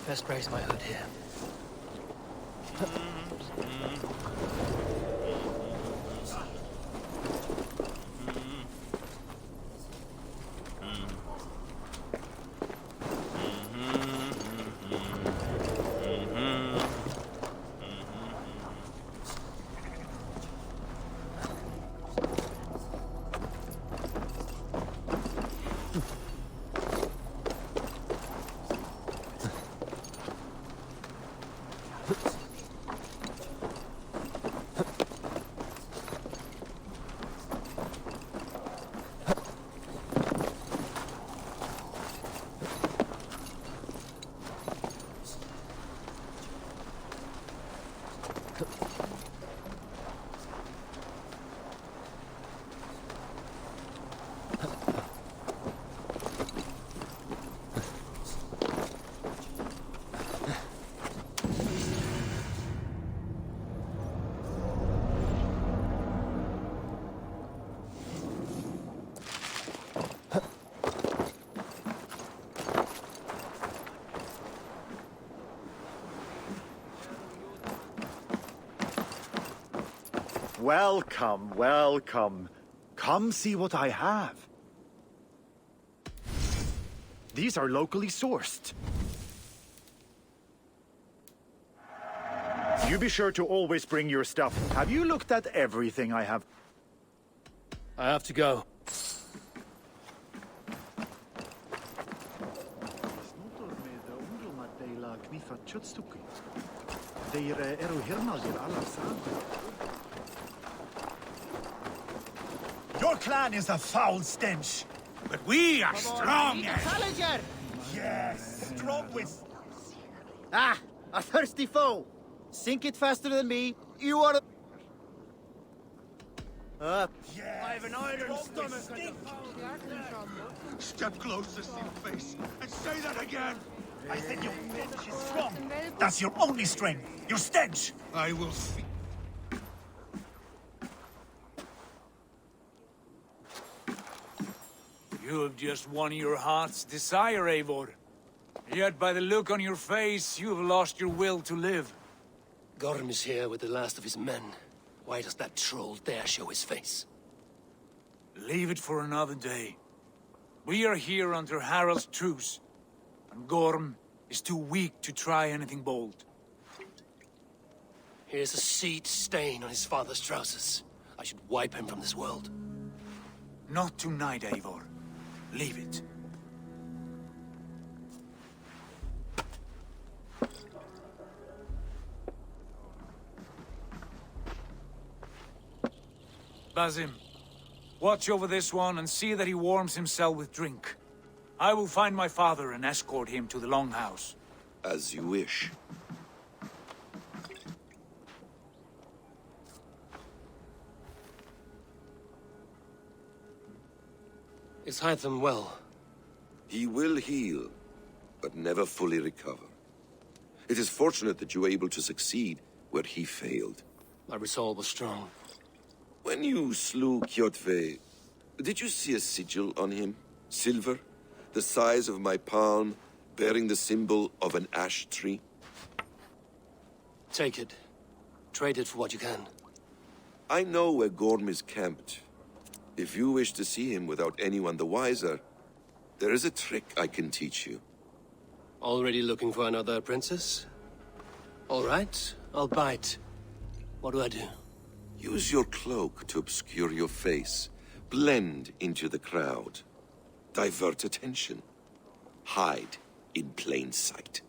Best raise my hood here. Welcome, welcome. Come see what I have. These are locally sourced. You be sure to always bring your stuff. Have you looked at everything I have? I have to go. Your clan is a foul stench. But we are strong. Yes, strong with... Ah, a thirsty foe. Sink it faster than me. You are... Up. Yes. I have an iron stomach. Step closer, see face, and say that again. I said your stench is strong. That's your only strength. Your stench. I will see. You have just won your heart's desire, Eivor. Yet by the look on your face, you have lost your will to live. Gorm is here with the last of his men. Why does that troll dare show his face? Leave it for another day. We are here under Harald's truce, and Gorm is too weak to try anything bold. Here's a seed stain on his father's trousers. I should wipe him from this world. Not tonight, Eivor. Leave it. Basim, watch over this one and see that he warms himself with drink. I will find my father and escort him to the Longhouse. As you wish. Is Hytham well? He will heal, but never fully recover. It is fortunate that you were able to succeed where he failed. My resolve was strong. When you slew Kjotve, did you see a sigil on him? Silver? The size of my palm, bearing the symbol of an ash tree? Take it. Trade it for what you can. I know where Gorm is camped. If you wish to see him without anyone the wiser, there is a trick I can teach you. Already looking for another princess? All right, I'll bite. What do I do? Use your cloak to obscure your face. Blend into the crowd. Divert attention. Hide in plain sight.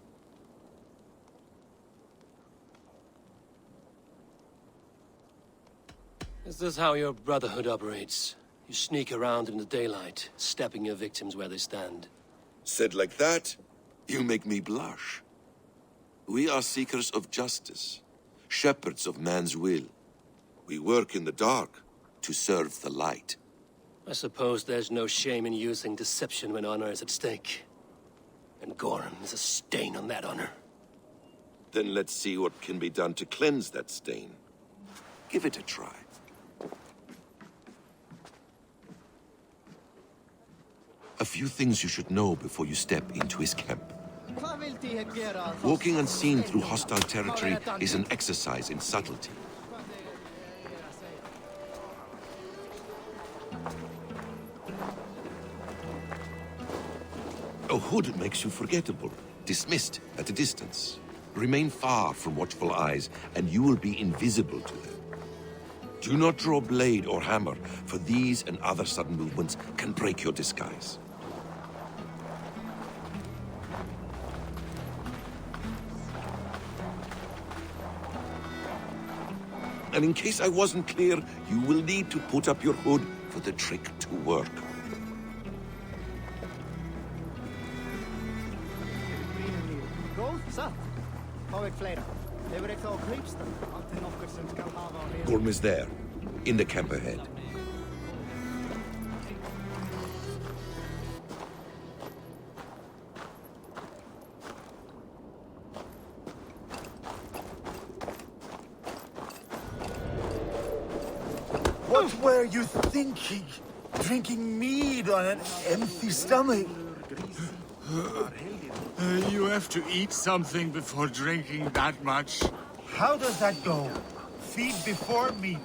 Is this how your Brotherhood operates? You sneak around in the daylight, stepping your victims where they stand. Said like that, you make me blush. We are seekers of justice, shepherds of man's will. We work in the dark to serve the light. I suppose there's no shame in using deception when honor is at stake. And Gorm is a stain on that honor. Then let's see what can be done to cleanse that stain. Give it a try. A few things you should know before you step into his camp. Walking unseen through hostile territory is an exercise in subtlety. A hood makes you forgettable, dismissed at a distance. Remain far from watchful eyes, and you will be invisible to them. Do not draw blade or hammer, for these and other sudden movements can break your disguise. And in case I wasn't clear, you will need to put up your hood for the trick to work. Gorm is there, in the camp ahead. What were you thinking? Drinking mead on an empty stomach? You have to eat something before drinking that much. How does that go? Feed before meat.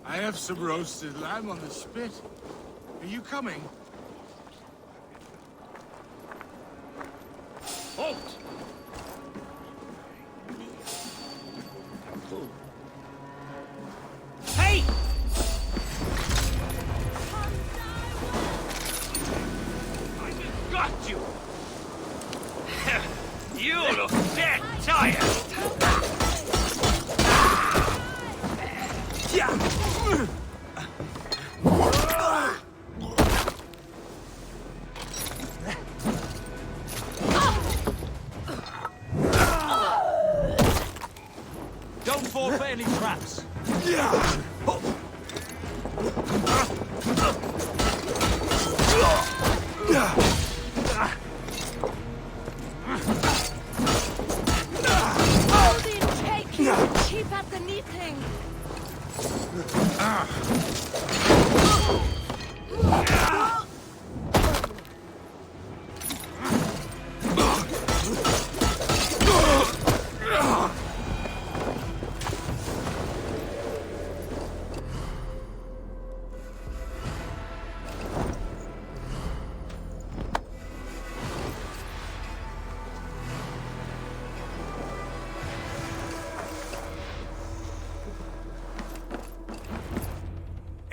I have some roasted lamb on the spit. Are you coming? Halt! Hey! I just got you! You look dead tired! Don't fall for any traps. Odin, take you! Keep at the knitting!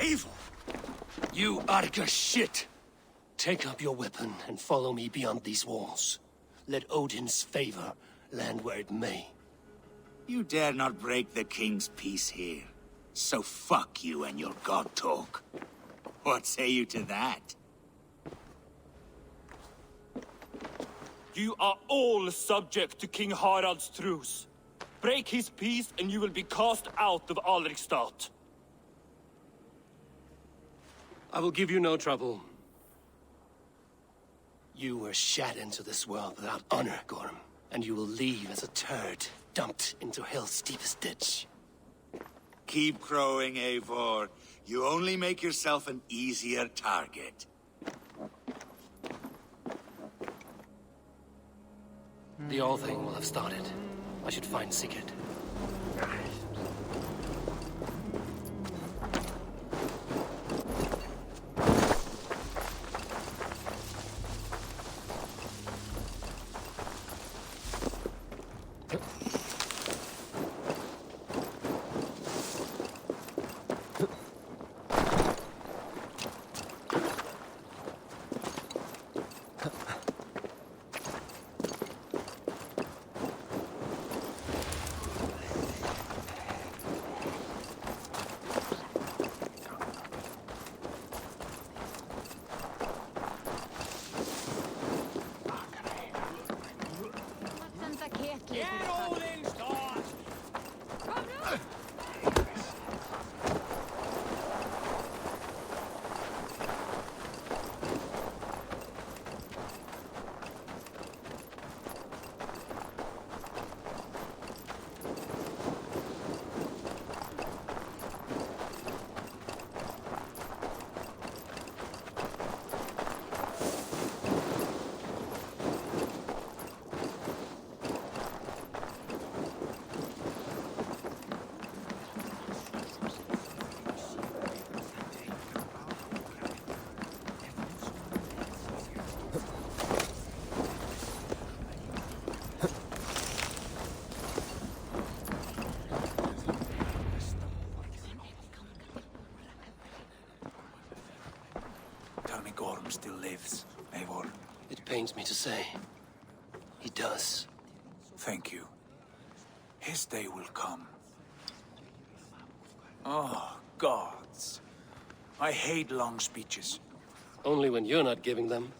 Evil! You Arga shit! Take up your weapon and follow me beyond these walls. Let Odin's favor land where it may. You dare not break the king's peace here. So fuck you and your god talk. What say you to that? You are all subject to King Harald's truce. Break his peace and you will be cast out of Alrikstad. I will give you no trouble. You were shat into this world without honor, Gorm, and you will leave as a turd dumped into hell's deepest ditch. Keep crowing, Eivor. You only make yourself an easier target. The All Thing will have started. I should find Sigurd. Tell me Gorm still lives, Eivor. It pains me to say. He does. Thank you. His day will come. Oh, gods. I hate long speeches. Only when you're not giving them.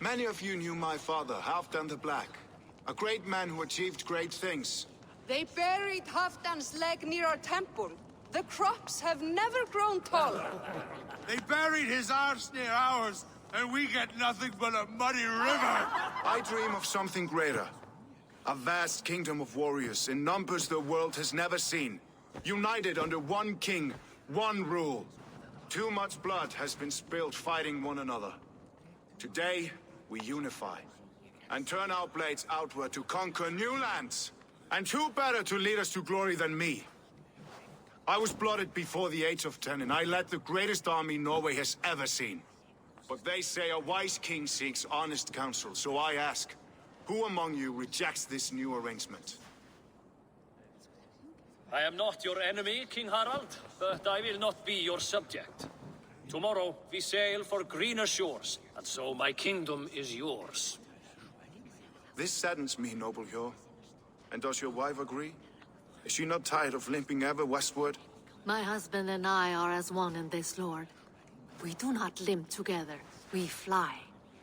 Many of you knew my father, Halfdan the Black. A great man who achieved great things. They buried Halfdan's leg near our temple. The crops have never grown tall. They buried his arse near ours, and we get nothing but a muddy river! I dream of something greater. A vast kingdom of warriors in numbers the world has never seen. United under one king, one rule. Too much blood has been spilled fighting one another. Today, we unify. And turn our blades outward to conquer new lands. And who better to lead us to glory than me? I was blooded before the age of 10, and I led the greatest army Norway has ever seen. But they say a wise king seeks honest counsel, so I ask, who among you rejects this new arrangement? I am not your enemy, King Harald, but I will not be your subject. Tomorrow we sail for greener shores, and so my kingdom is yours. This saddens me, noble Hjor. And does your wife agree? Is she not tired of limping ever westward? My husband and I are as one in this, Lord. We do not limp together, we fly.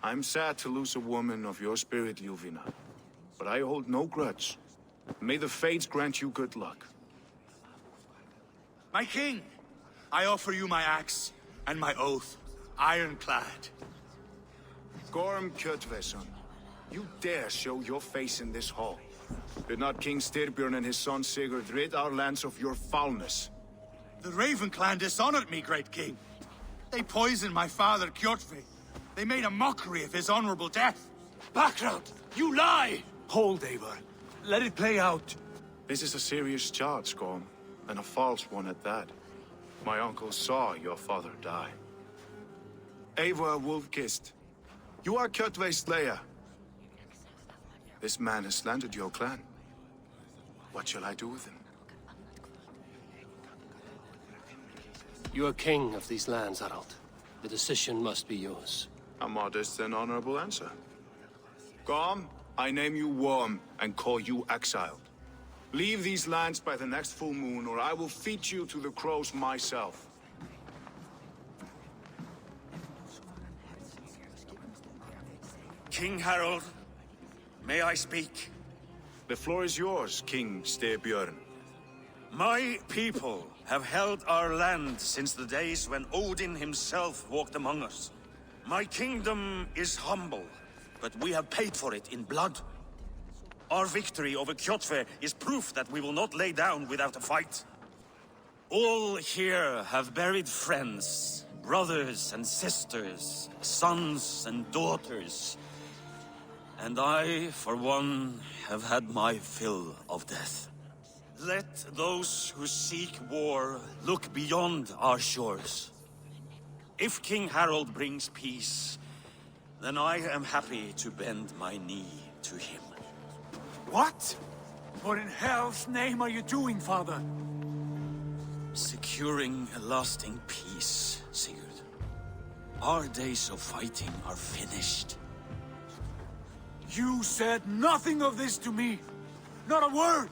I'm sad to lose a woman of your spirit, Ljuvina. But I hold no grudge. May the fates grant you good luck. My king, I offer you my axe and my oath, ironclad. Gorm Kjotveson, you dare show your face in this hall. Did not King Styrbjörn and his son Sigurd rid our lands of your foulness? The Raven clan dishonored me, great king. They poisoned my father, Kjotve. They made a mockery of his honorable death. Background! You lie! Hold, Eivor. Let it play out. This is a serious charge, Gorm, and a false one at that. My uncle saw your father die. Eivor Wolf-Kissed, you are Kjotve's slayer. This man has slandered your clan. What shall I do with him? You are king of these lands, Harald. The decision must be yours. A modest and honorable answer. Gorm, I name you Worm and call you exiled. Leave these lands by the next full moon, or I will feed you to the crows myself. King Harold, may I speak? The floor is yours, King Styrbjörn. My people have held our land since the days when Odin himself walked among us. My kingdom is humble, but we have paid for it in blood. Our victory over Kjotve is proof that we will not lay down without a fight. All here have buried friends, brothers and sisters, sons and daughters. And I, for one, have had my fill of death. Let those who seek war look beyond our shores. If King Harold brings peace, then I am happy to bend my knee to him. What? What in hell's name are you doing, father? Securing a lasting peace, Sigurd. Our days of fighting are finished. You said nothing of this to me. Not a word.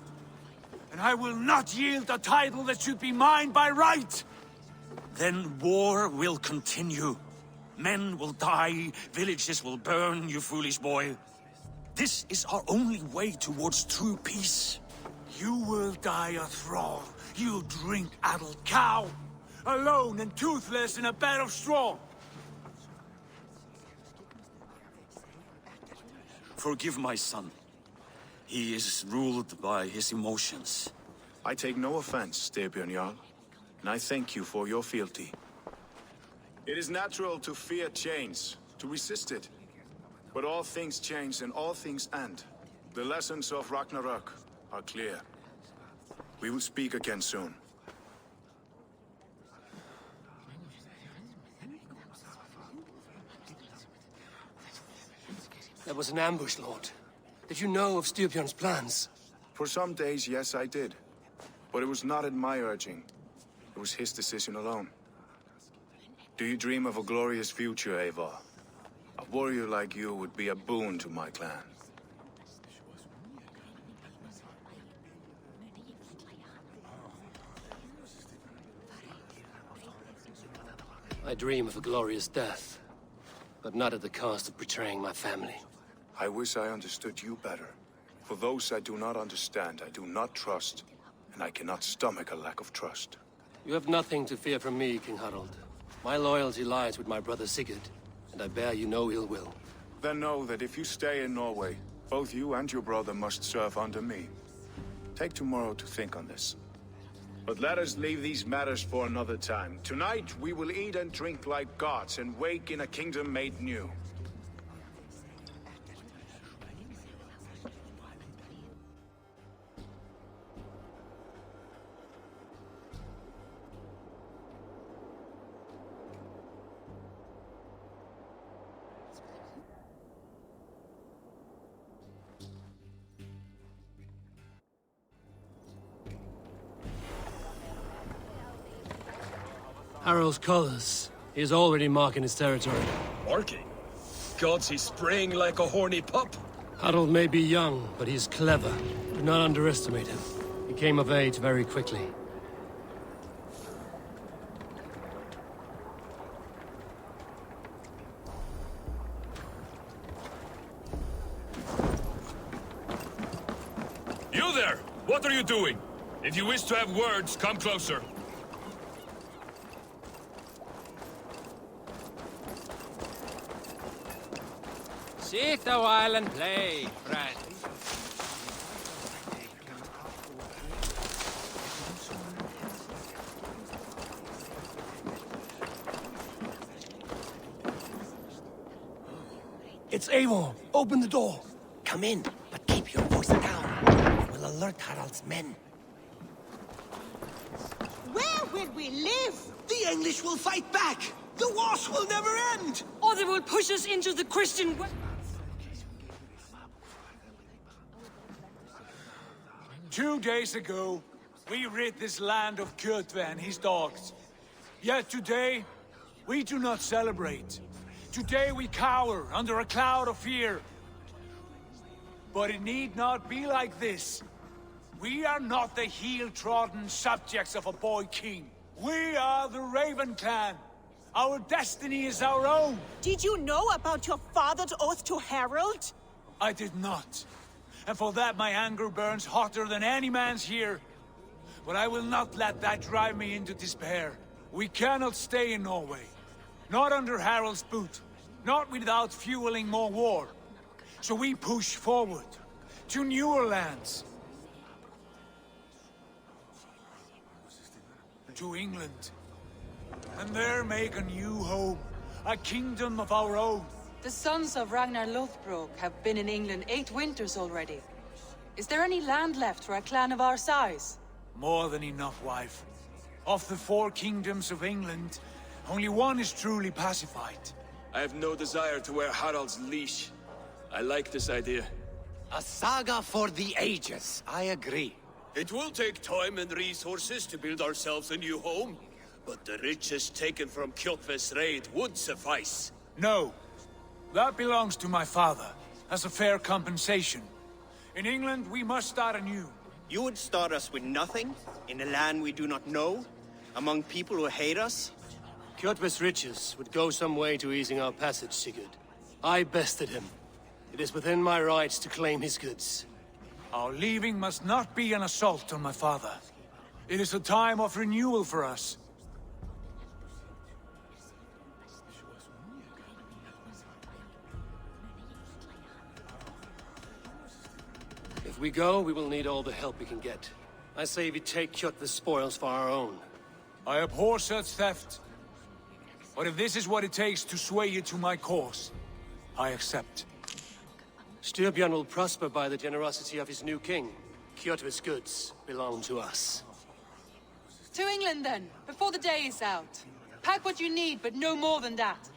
And I will not yield a title that should be mine by right. Then war will continue. Men will die, villages will burn, you foolish boy. This is our only way towards true peace. You will die a thrall. You drink-addled cow. Alone and toothless in a bed of straw. Forgive my son. He is ruled by his emotions. I take no offense, Styrbjörn Jarl, and I thank you for your fealty. It is natural to fear change, to resist it. But all things change and all things end. The lessons of Ragnarok are clear. We will speak again soon. That was an ambush, Lord. Did you know of Styrbjörn's plans? For some days, yes, I did. But it was not at my urging. It was his decision alone. Do you dream of a glorious future, Eivor? A warrior like you would be a boon to my clan. I dream of a glorious death, but not at the cost of betraying my family. I wish I understood you better. For those I do not understand, I do not trust, and I cannot stomach a lack of trust. You have nothing to fear from me, King Harald. My loyalty lies with my brother Sigurd, and I bear you no ill will. Then know that if you stay in Norway, both you and your brother must serve under me. Take tomorrow to think on this. But let us leave these matters for another time. Tonight, we will eat and drink like gods and wake in a kingdom made new. Harald's colors. He is already marking his territory. Marking? Gods, he's spraying like a horny pup. Harold may be young, but he's clever. Do not underestimate him. He came of age very quickly. You there! What are you doing? If you wish to have words, come closer. Sit a while and play, friend. It's Eivor! Open the door! Come in, but keep your voice down. It will alert Harald's men. Where will we live? The English will fight back! The wars will never end! Or they will push us into the Christian... 2 days ago, we rid this land of Kjotve and his dogs. Yet today, we do not celebrate. Today we cower under a cloud of fear. But it need not be like this. We are not the heel-trodden subjects of a boy king. We are the Raven clan. Our destiny is our own. Did you know about your father's oath to Harald? I did not. And for that my anger burns hotter than any man's here. But I will not let that drive me into despair. We cannot stay in Norway. Not under Harald's boot. Not without fueling more war. So we push forward. To newer lands. To England. And there make a new home. A kingdom of our own. The sons of Ragnar Lothbrok have been in England 8 winters already. Is there any land left for a clan of our size? More than enough, wife. Of the 4 kingdoms of England, only one is truly pacified. I have no desire to wear Harald's leash. I like this idea. A saga for the ages, I agree. It will take time and resources to build ourselves a new home. But the riches taken from Kjotve's raid would suffice. No. That belongs to my father, as a fair compensation. In England, we must start anew. You would start us with nothing? In a land we do not know? Among people who hate us? Kjotve's riches would go some way to easing our passage, Sigurd. I bested him. It is within my rights to claim his goods. Our leaving must not be an assault on my father. It is a time of renewal for us. If we go, we will need all the help we can get. I say we take Kjotve's spoils for our own. I abhor such theft. But if this is what it takes to sway you to my cause, I accept. Styrbjörn will prosper by the generosity of his new king. Kjotve's goods belong to us. To England then, before the day is out. Pack what you need, but no more than that.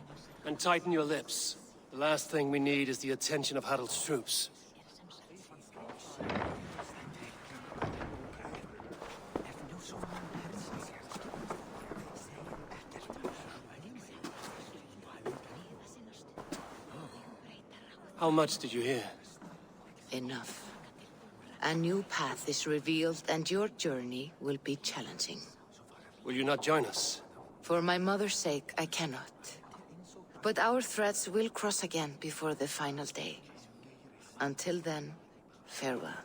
And tighten your lips. The last thing we need is the attention of Harald's troops. How much did you hear? Enough. A new path is revealed and your journey will be challenging. Will you not join us? For my mother's sake, I cannot. But our threads will cross again before the final day. Until then, farewell.